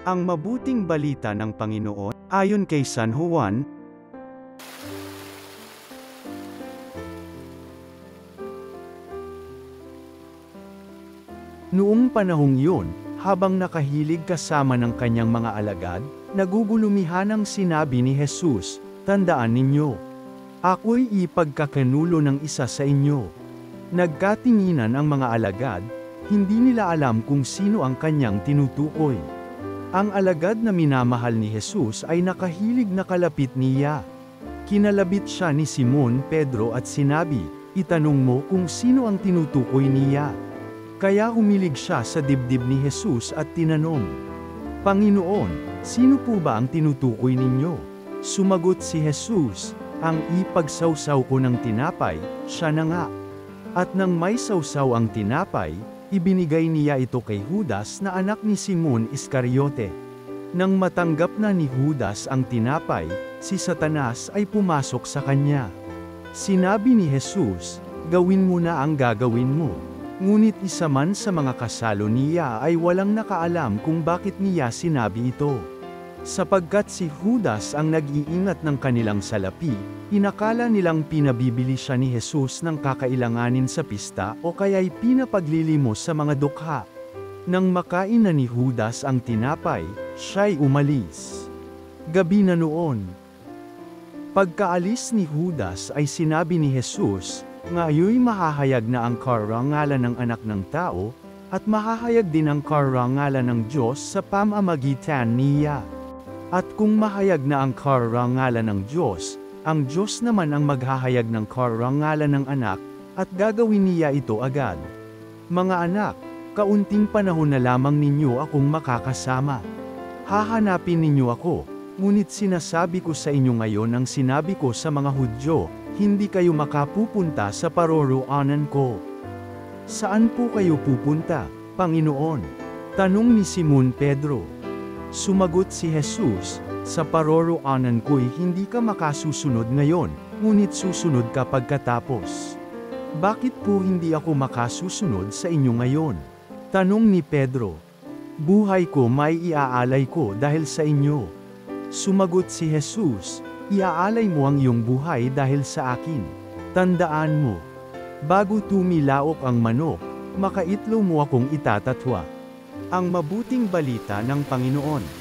Ang mabuting balita ng Panginoon, ayon kay San Juan. Noong panahong yun, habang nakahilig kasama ng kanyang mga alagad, nagugulumihanang sinabi ni Jesus, "Tandaan ninyo, ako'y ipagkakanulo ng isa sa inyo." Nagkatinginan ang mga alagad, hindi nila alam kung sino ang kanyang tinutukoy. Ang alagad na minamahal ni Jesus ay nakahilig na kalapit niya. Kinalabit siya ni Simon Pedro at sinabi, "Itanong mo kung sino ang tinutukoy niya." Kaya humilig siya sa dibdib ni Jesus at tinanong, "Panginoon, sino po ba ang tinutukoy ninyo?" Sumagot si Jesus, "Ang ipagsawsaw ko ng tinapay, siya na nga." At nang may sawsaw ang tinapay, ibinigay niya ito kay Judas na anak ni Simon Iscariote. Nang matanggap na ni Judas ang tinapay, si Satanas ay pumasok sa kanya. Sinabi ni Jesus, "Gawin mo na ang gagawin mo." Ngunit isa man sa mga kasalo niya ay walang nakaalam kung bakit niya sinabi ito. Sapagkat si Judas ang nag-iingat ng kanilang salapi, inakala nilang pinabibili siya ni Jesus ng kakailanganin sa pista o kaya'y pinapaglilimos sa mga dukha. Nang makain na ni Judas ang tinapay, siya'y umalis. Gabi na noon. Pagkaalis ni Judas ay sinabi ni Jesus, "Ngayoy mahahayag na ang karangalan ng anak ng tao, at mahahayag din ang karangalan ng Diyos sa pamamagitan niya. At kung mahayag na ang karangalan ng Diyos, ang Diyos naman ang maghahayag ng karangalan ng anak, at gagawin niya ito agad. Mga anak, kaunting panahon na lamang ninyo akong makakasama. Hahanapin ninyo ako, ngunit sinasabi ko sa inyo ngayon ang sinabi ko sa mga Hudyo, hindi kayo makapupunta sa paroroonan ko." "Saan po kayo pupunta, Panginoon?" tanong ni Simon Pedro. Sumagot si Jesus, "Sa paroroonan ko'y hindi ka makasusunod ngayon, ngunit susunod ka pagkatapos." "Bakit po hindi ako makasusunod sa inyo ngayon?" tanong ni Pedro. "Buhay ko may iaalay ko dahil sa inyo." Sumagot si Jesus, "Iaalay mo ang iyong buhay dahil sa akin. Tandaan mo, bago tumilaok ang manok, makaitlo mo akong itatatwa." Ang mabuting balita ng Panginoon.